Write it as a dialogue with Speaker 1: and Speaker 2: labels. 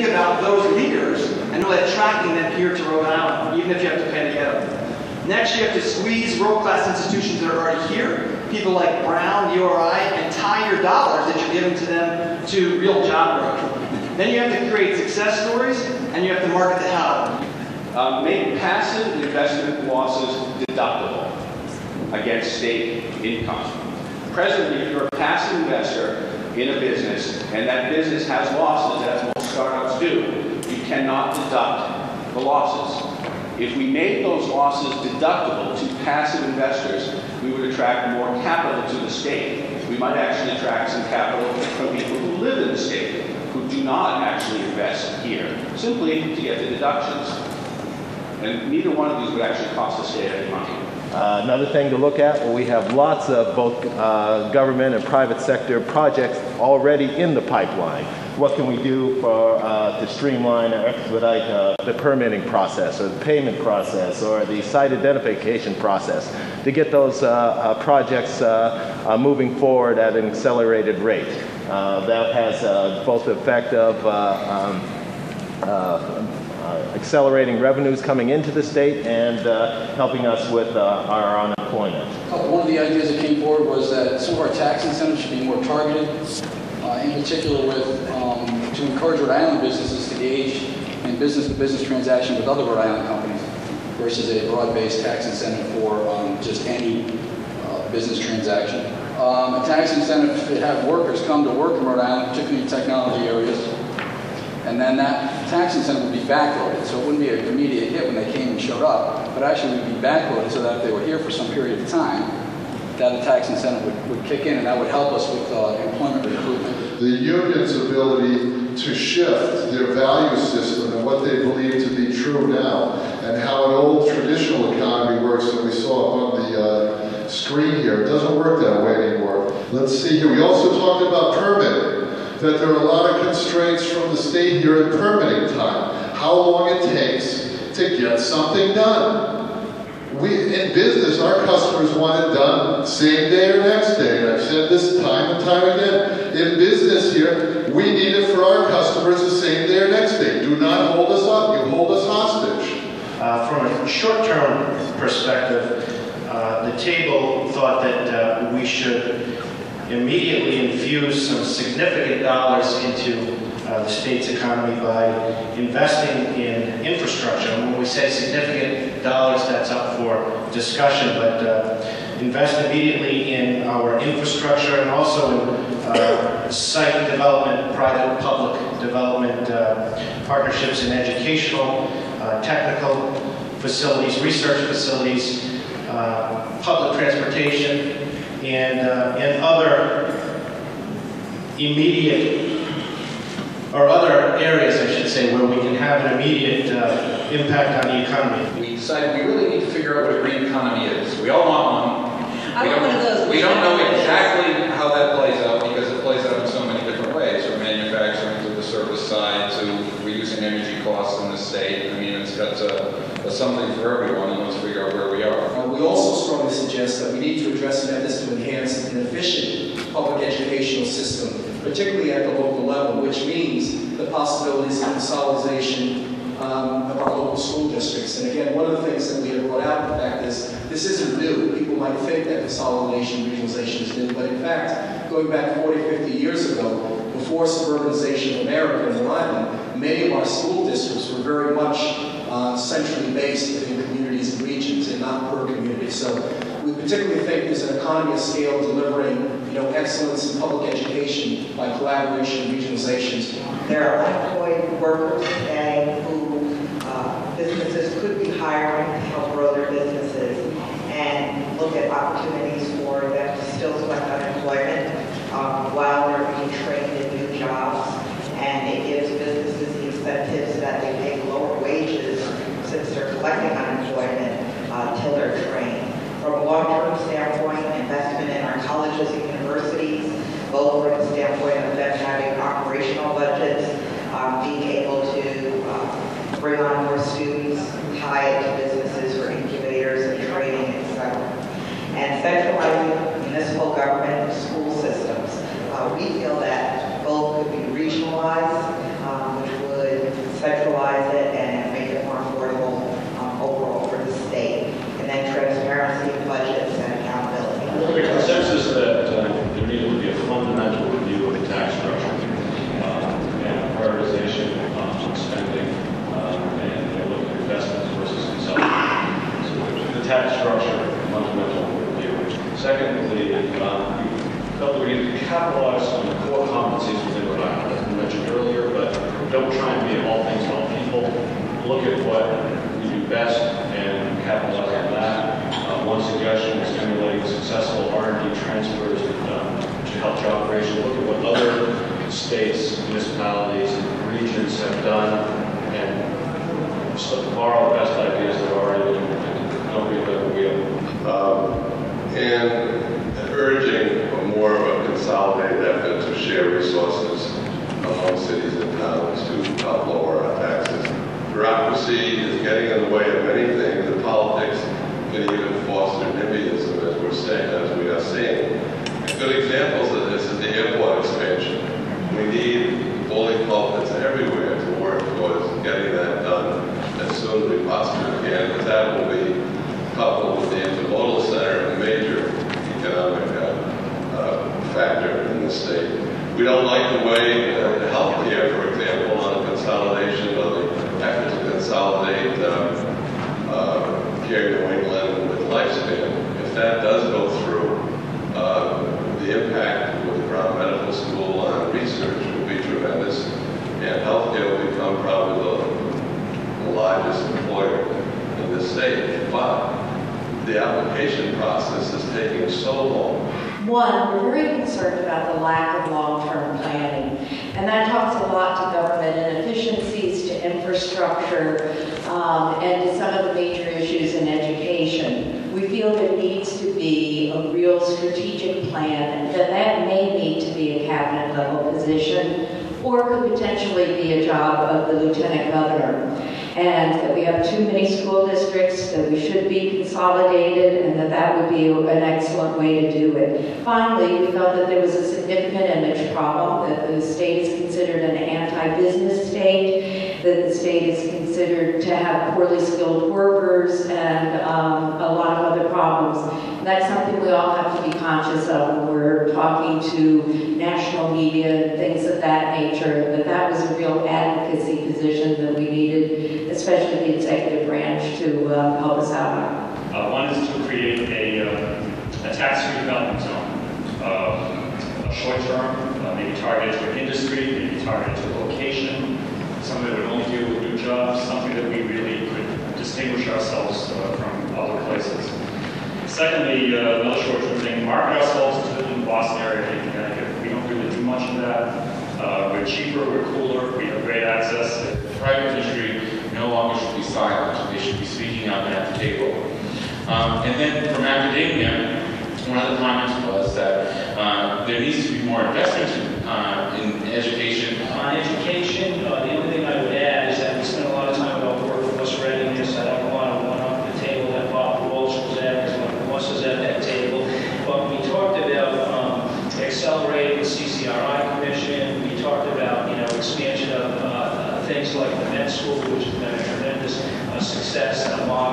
Speaker 1: think about those leaders and really attracting them here to Rhode Island, even if you have to pay to get them. Next, you have to squeeze world-class institutions that are already here, people like Brown, URI, and tie your dollars that you're giving to them to real job growth. Then you have to create success stories, and you have to market the how.
Speaker 2: Make passive investment losses deductible against state income. Presently, if you're a passive investor in a business, and that business has losses, as most startups do, you cannot deduct the losses. If we made those losses deductible to passive investors, we would attract more capital to the state. We might actually attract some capital from people who live in the state, who do not actually invest here, simply to get the deductions. And neither one of these would actually cost the state any money.
Speaker 3: Another thing to look at, well, we have lots of both government and private sector projects already in the pipeline. What can we do for, to streamline or expedite the permitting process or the payment process or the site identification process to get those projects moving forward at an accelerated rate? That has both the effect of accelerating revenues coming into the state and helping us with our unemployment.
Speaker 4: One of the ideas that came forward was that some of our tax incentives should be more targeted, in particular with to encourage Rhode Island businesses to engage in business-to-business transactions with other Rhode Island companies versus a broad-based tax incentive for just any business transaction. A tax incentive to have workers come to work in Rhode Island, particularly in technology areas, and then that tax incentive would be backloaded, so it wouldn't be an immediate hit when they came and showed up, but actually would be backloaded so that if they were here for some period of time, that a tax incentive would kick in, and that would help us with employment recruitment.
Speaker 5: The union's ability to shift their value system and what they believe to be true now, and how an old traditional economy works that we saw on the screen here, it doesn't work that way anymore. Let's see here, we also talked about permitting. That there are a lot of constraints from the state here in permitting time. How long it takes to get something done. In business, our customers want it done same day or next day. And I've said this time and time again. In business here, we need it for our customers the same day or next day. Do not hold us up. You hold us hostage.
Speaker 6: From a short-term perspective, the table thought that we should immediately infuse some significant dollars into the state's economy by investing in infrastructure. And when we say significant dollars, that's up for discussion, but invest immediately in our infrastructure and also in site development, private-public development, partnerships in educational, technical facilities, research facilities, public transportation, and other immediate, or other areas, I should say, where we can have an immediate impact on the economy.
Speaker 7: We decided we really need to figure out what a green economy is. We all want one. We don't know exactly how that plays out because it plays out in so many different ways, from manufacturing to the service side to reducing energy costs in the state. I mean, it's got something for everyone, and let's figure out where we are.
Speaker 8: We also strongly suggest that we need to address methods to enhance an efficient public educational system, particularly at the local level, which means the possibilities of consolidation of our local school districts. And again, one of the things that we have brought out, in fact, is this isn't new. People might think that consolidation, regionalization is new, but in fact, going back 40, 50 years ago, before suburbanization of America and Rhode Island, many of our school districts were very much centrally based within communities and regions and not per community. So we particularly think there's an economy of scale delivering excellence in public education by collaboration and regionalizations.
Speaker 9: There are unemployed workers today who businesses could be hiring to help grow their businesses and look at opportunities for them to still collect unemployment while they're being trained in new jobs. And it gives businesses the incentives that they pay lower wages since they're collecting unemployment till they're trained. From a long-term standpoint, investment in our colleges and universities, both from the standpoint of them having operational budgets, being able to bring on more students, tie it to businesses for incubators and training, etc. And centralizing municipal government school systems. We feel that both could be regionalized, which would
Speaker 10: felt that we need to capitalize on the core competencies within Rhode Island, as we mentioned earlier, but don't try and be all things to all people. Look at what we do best and capitalize on that. One suggestion is stimulating successful R&D transfers to help job creation. Look at what other states, municipalities, and regions have done, and so borrow the best ideas that are already doing it. Don't reinvent the wheel.
Speaker 11: And urging more of a consolidated effort to share resources among cities and towns to help lower our taxes. Bureaucracy is getting in the way of many things, and politics can even foster NIMBYism, as we are seeing. Good examples of this is the airport expansion. We need bully pulpits everywhere to work towards getting that done as soon as we possibly can, because that will be coupled with the intermodal center, a major economic factor in the state. We don't like the way healthcare, for example, on the consolidation of the effort to consolidate Care New England with Lifespan. If that does go through, the impact with the Brown Medical School on research will be tremendous, and healthcare will become probably the largest employer in this state. But the application process is taking so long.
Speaker 12: One, we're very concerned about the lack of long-term planning, and that talks a lot to government inefficiencies, to infrastructure, and to some of the major issues in education. We feel there needs to be a real strategic plan, and that may need to be a cabinet level position, or could potentially be a job of the lieutenant governor. And that we have too many school districts, that we should be consolidated, and that would be an excellent way to do it. Finally, we felt that there was a significant image problem, that the state is considered an anti-business state, that the state is considered to have poorly skilled workers, and a lot of other problems. And that's something we all have to be conscious of when we're talking to national media and things of that nature, that was a real advocacy position that we needed, especially the executive branch, to help us out on.
Speaker 13: One is to create a tax redevelopment zone, a short term, maybe targeted to an industry, maybe targeted to a location, something that would only deal with new jobs, something that we really could distinguish ourselves from other places. Secondly, another short term thing, market ourselves to the Boston area in Connecticut. We don't really do much of that. We're cheaper, we're cooler, we have great access.
Speaker 14: The private industry no longer should be silent. They should be speaking out at the table. And then from academia, one of the comments was that there needs to be more investment in education.
Speaker 15: On education, the only thing I would add is that we spent a lot of time about workforce readiness. I don't want to one up the table that Bob Walsh was at, because one of us was at that table. But we talked about accelerating the CCRI commission. We talked about expansion of things like the med school, which has been a tremendous success and a model